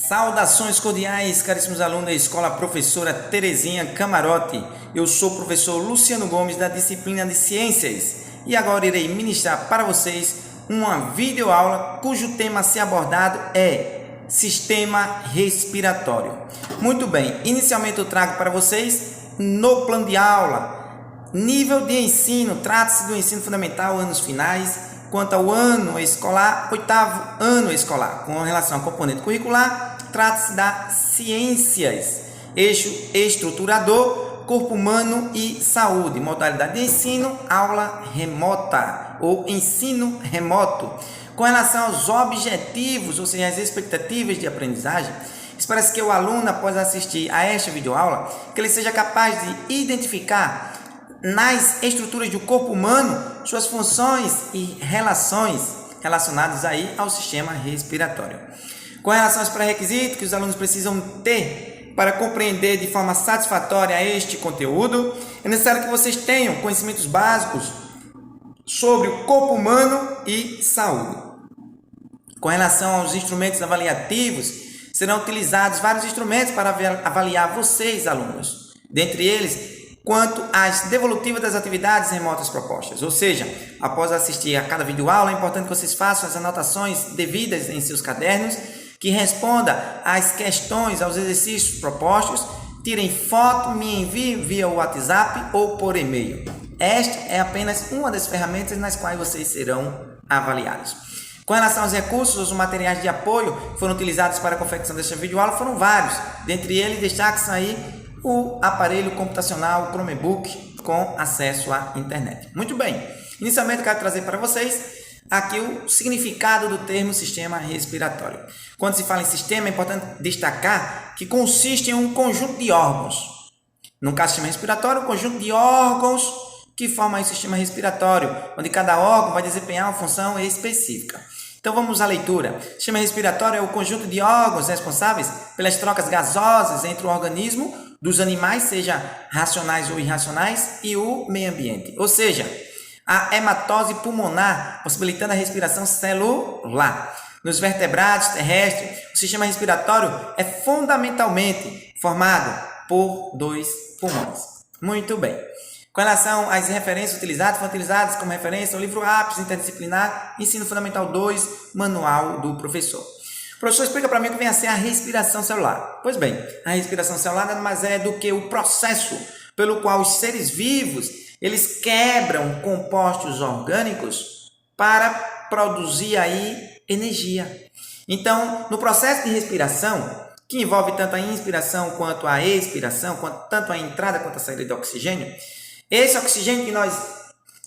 Saudações cordiais, caríssimos alunos da Escola Professora Terezinha Camarote. Eu sou o professor Luciano Gomes da disciplina de Ciências e agora irei ministrar para vocês uma videoaula cujo tema a ser abordado é Sistema Respiratório. Muito bem, inicialmente eu trago para vocês no plano de aula, nível de ensino, trata-se do ensino fundamental, anos finais. Quanto ao ano escolar, oitavo ano escolar, com relação ao componente curricular, trata-se das ciências, eixo estruturador, corpo humano e saúde, modalidade de ensino, aula remota ou ensino remoto. Com relação aos objetivos, ou seja, as expectativas de aprendizagem, espera-se que o aluno, após assistir a esta videoaula, que ele seja capaz de identificar nas estruturas do corpo humano suas funções e relações relacionadas aí ao sistema respiratório. Com relação aos pré-requisitos que os alunos precisam ter para compreender de forma satisfatória este conteúdo, é necessário que vocês tenham conhecimentos básicos sobre o corpo humano e saúde. Com relação aos instrumentos avaliativos, serão utilizados vários instrumentos para avaliar vocês, alunos. Dentre eles, quanto às devolutivas das atividades remotas propostas. Ou seja, após assistir a cada videoaula, é importante que vocês façam as anotações devidas em seus cadernos, que responda às questões, aos exercícios propostos, tirem foto, me enviem via WhatsApp ou por e-mail. Esta é apenas uma das ferramentas nas quais vocês serão avaliados. Com relação aos recursos, os materiais de apoio que foram utilizados para a confecção desta videoaula foram vários. Dentre eles, destaca-se aí o aparelho computacional Chromebook com acesso à internet. Muito bem, inicialmente eu quero trazer para vocês aqui o significado do termo sistema respiratório. Quando se fala em sistema, é importante destacar que consiste em um conjunto de órgãos. No caso do sistema respiratório, um conjunto de órgãos que formam o sistema respiratório, onde cada órgão vai desempenhar uma função específica. Então vamos à leitura. O sistema respiratório é o conjunto de órgãos responsáveis pelas trocas gasosas entre o organismo dos animais, seja racionais ou irracionais, e o meio ambiente. Ou seja, a hematose pulmonar, possibilitando a respiração celular. Nos vertebrados terrestres, o sistema respiratório é fundamentalmente formado por dois pulmões. Muito bem. Com relação às referências utilizadas, foram utilizadas como referência o livro Apps Interdisciplinar, Ensino Fundamental 2, Manual do Professor. Professor, explica para mim o que vem a ser a respiração celular. Pois bem, a respiração celular nada mais é do que o processo pelo qual os seres vivos eles quebram compostos orgânicos para produzir aí energia. Então, no processo de respiração, que envolve tanto a inspiração quanto a expiração, tanto a entrada quanto a saída de oxigênio, esse oxigênio que nós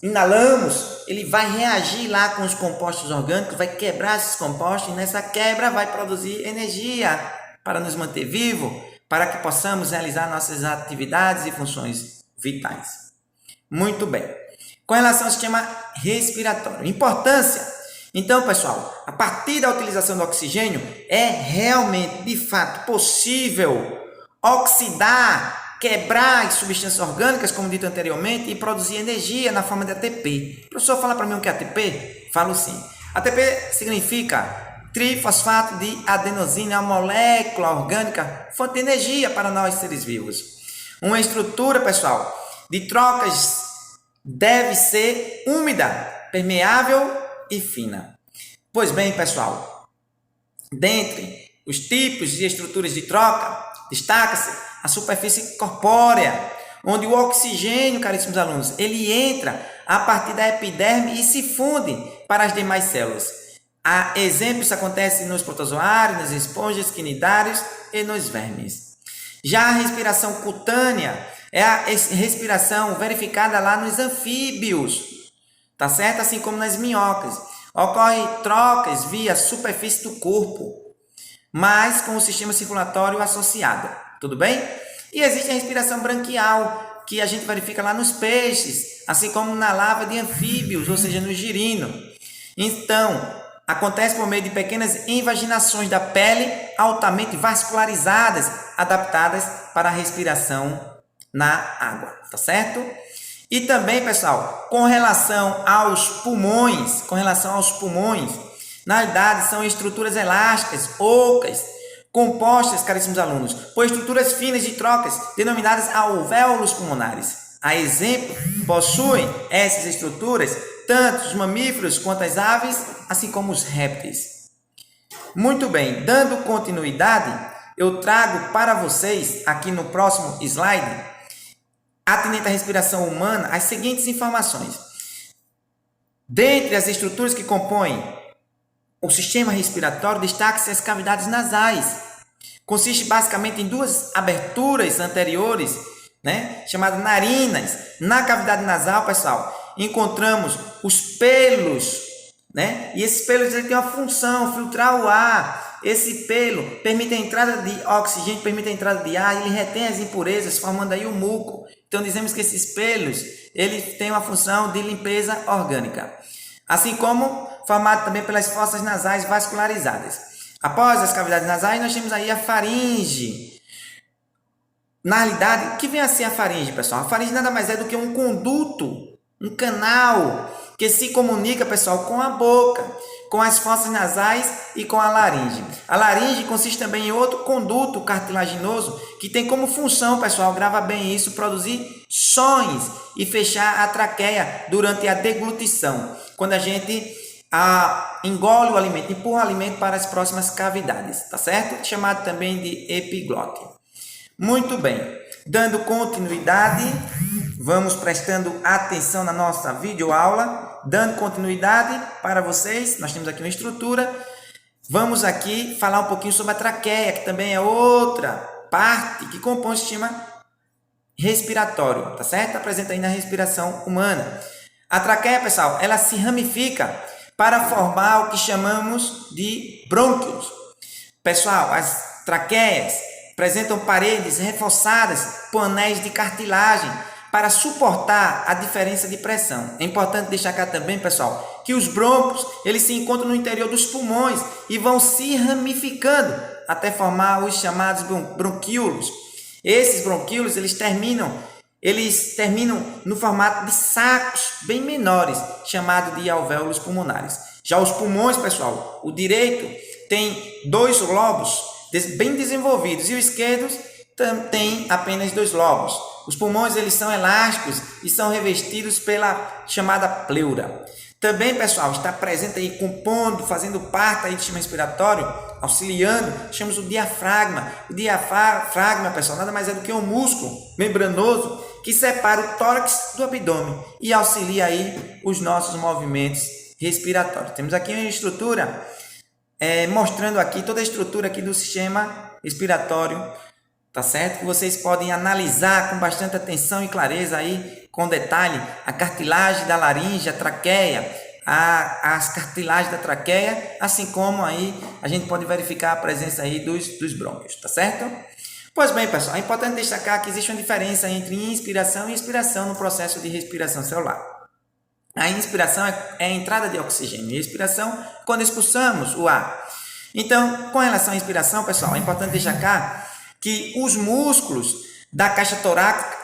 inalamos, ele vai reagir lá com os compostos orgânicos, vai quebrar esses compostos e nessa quebra vai produzir energia para nos manter vivos, para que possamos realizar nossas atividades e funções vitais. Muito bem. Com relação ao sistema respiratório, importância. Então, pessoal, a partir da utilização do oxigênio, é realmente, de fato, possível oxidar, quebrar as substâncias orgânicas, como dito anteriormente, e produzir energia na forma de ATP. O professor fala para mim o que é ATP? Falo sim. ATP significa trifosfato de adenosina, uma molécula orgânica, fonte de energia para nós seres vivos. Uma estrutura, pessoal, de trocas deve ser úmida, permeável e fina. Pois bem, pessoal, dentre os tipos de estruturas de troca, destaca-se a superfície corpórea, onde o oxigênio, caríssimos alunos, ele entra a partir da epiderme e se funde para as demais células. A exemplo, isso acontece nos protozoários, nas esponjas, quinidários e nos vermes. Já a respiração cutânea é a respiração verificada lá nos anfíbios, tá certo? Assim como nas minhocas. Ocorre trocas via superfície do corpo, mas com o sistema circulatório associado. Tudo bem? E existe a respiração branquial, que a gente verifica lá nos peixes, assim como na lava de anfíbios, ou seja, no girino. Então, acontece por meio de pequenas invaginações da pele altamente vascularizadas, adaptadas para a respiração na água, tá certo? E também, pessoal, com relação aos pulmões, na realidade são estruturas elásticas, ocas, compostas, caríssimos alunos, por estruturas finas de trocas, denominadas alvéolos pulmonares. A exemplo, possuem essas estruturas tanto os mamíferos quanto as aves, assim como os répteis. Muito bem, dando continuidade, eu trago para vocês, aqui no próximo slide, atinente à respiração humana, as seguintes informações. Dentre as estruturas que compõem o sistema respiratório, destaca-se as cavidades nasais. Consiste basicamente em duas aberturas anteriores, chamadas narinas. Na cavidade nasal, pessoal, encontramos os pelos, e esses pelos têm uma função, filtrar o ar. Esse pelo permite a entrada de oxigênio, permite a entrada de ar, ele retém as impurezas, formando aí o muco. Então, dizemos que esses pelos, eles têm uma função de limpeza orgânica. Assim como formado também pelas fossas nasais vascularizadas. Após as cavidades nasais, nós temos aí a faringe. Na realidade, o que vem a ser a faringe, pessoal? A faringe nada mais é do que um conduto, um canal que se comunica, pessoal, com a boca, com as fossas nasais e com a laringe. A laringe consiste também em outro conduto cartilaginoso que tem como função, pessoal, grava bem isso, produzir sons e fechar a traqueia durante a deglutição, quando a gente engole o alimento, empurra o alimento para as próximas cavidades, tá certo? Chamado também de epiglote. Muito bem, dando continuidade, vamos prestando atenção na nossa videoaula, dando continuidade para vocês. Nós temos aqui uma estrutura. Vamos aqui falar um pouquinho sobre a traqueia, que também é outra parte que compõe o sistema respiratório, tá certo? Apresenta aí na respiração humana. A traqueia, pessoal, ela se ramifica para formar o que chamamos de brônquios. Pessoal, as traqueias apresentam paredes reforçadas por anéis de cartilagem para suportar a diferença de pressão. É importante destacar também, pessoal, que os brônquios, eles se encontram no interior dos pulmões e vão se ramificando até formar os chamados bronquíolos. Esses bronquíolos, eles terminam no formato de sacos bem menores, chamado de alvéolos pulmonares. Já os pulmões, pessoal, o direito tem 2 lobos bem desenvolvidos e o esquerdo tem apenas 2 lobos. Os pulmões, eles são elásticos e são revestidos pela chamada pleura. Também, pessoal, está presente aí, compondo, fazendo parte aí do sistema respiratório, auxiliando, chamamos o diafragma. O diafragma, pessoal, nada mais é do que um músculo membranoso que separa o tórax do abdômen e auxilia aí os nossos movimentos respiratórios. Temos aqui uma estrutura mostrando aqui toda a estrutura aqui do sistema respiratório, tá certo? Que vocês podem analisar com bastante atenção e clareza aí, com detalhe, a cartilagem da laringe, a traqueia, as cartilagens da traqueia, assim como aí a gente pode verificar a presença aí dos brônquios, tá certo? Pois bem, pessoal, é importante destacar que existe uma diferença entre inspiração e expiração no processo de respiração celular. A inspiração é a entrada de oxigênio e a expiração quando expulsamos o ar. Então, com relação à inspiração, pessoal, é importante destacar que os músculos da caixa torácica,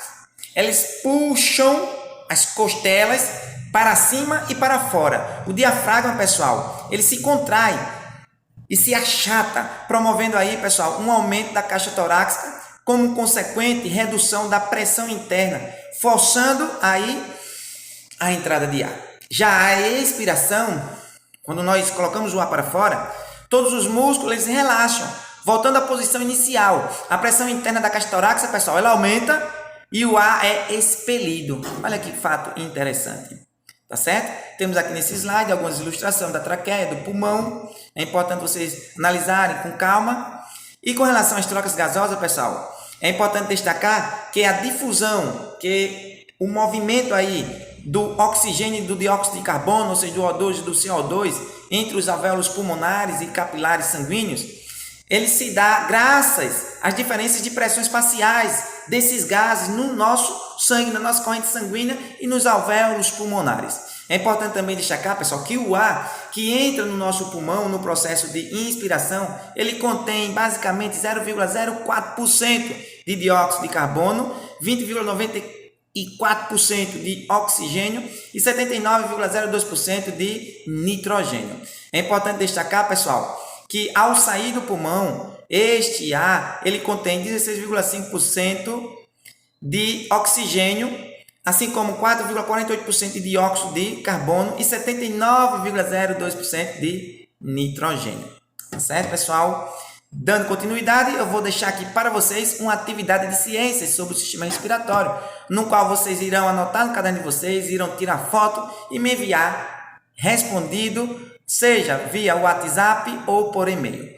eles puxam as costelas para cima e para fora. O diafragma, pessoal, ele se contrai e se achata, promovendo aí, pessoal, um aumento da caixa torácica, como consequente redução da pressão interna, forçando aí a entrada de ar. Já a expiração, quando nós colocamos o ar para fora, todos os músculos eles relaxam, voltando à posição inicial. A pressão interna da caixa torácica, pessoal, ela aumenta e o ar é expelido. Olha que fato interessante. Tá certo? Temos aqui nesse slide algumas ilustrações da traqueia, do pulmão. É importante vocês analisarem com calma. E com relação às trocas gasosas, pessoal, é importante destacar que a difusão, que o movimento aí do oxigênio e do dióxido de carbono, ou seja, do O2 e do CO2, entre os alvéolos pulmonares e capilares sanguíneos, ele se dá graças às diferenças de pressões parciais desses gases no nosso sangue, na nossa corrente sanguínea e nos alvéolos pulmonares. É importante também destacar, pessoal, que o ar que entra no nosso pulmão no processo de inspiração, ele contém basicamente 0,04% de dióxido de carbono, 20,94% de oxigênio e 79,02% de nitrogênio. É importante destacar, pessoal, que ao sair do pulmão, Este ar, ele contém 16,5% de oxigênio, assim como 4,48% de dióxido de carbono e 79,02% de nitrogênio. Tá certo, pessoal? Dando continuidade, eu vou deixar aqui para vocês uma atividade de ciências sobre o sistema respiratório, no qual vocês irão anotar no caderno de vocês, irão tirar foto e me enviar respondido, seja via WhatsApp ou por e-mail.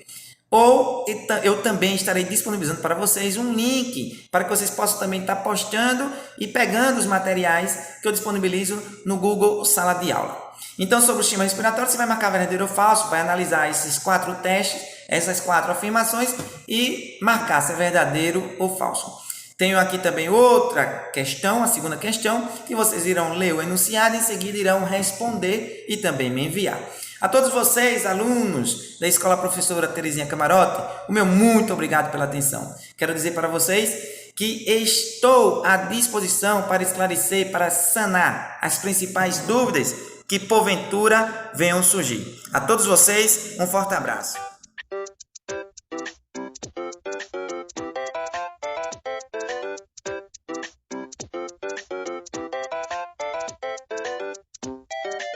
Ou eu também estarei disponibilizando para vocês um link para que vocês possam também estar postando e pegando os materiais que eu disponibilizo no Google Sala de Aula. Então, sobre o sistema respiratório, você vai marcar verdadeiro ou falso, vai analisar esses 4 testes, essas 4 afirmações e marcar se é verdadeiro ou falso. Tenho aqui também outra questão, a segunda questão, que vocês irão ler o enunciado e em seguida irão responder e também me enviar. A todos vocês, alunos da Escola Professora Terezinha Camarote, o meu muito obrigado pela atenção. Quero dizer para vocês que estou à disposição para esclarecer, para sanar as principais dúvidas que porventura venham surgir. A todos vocês, um forte abraço.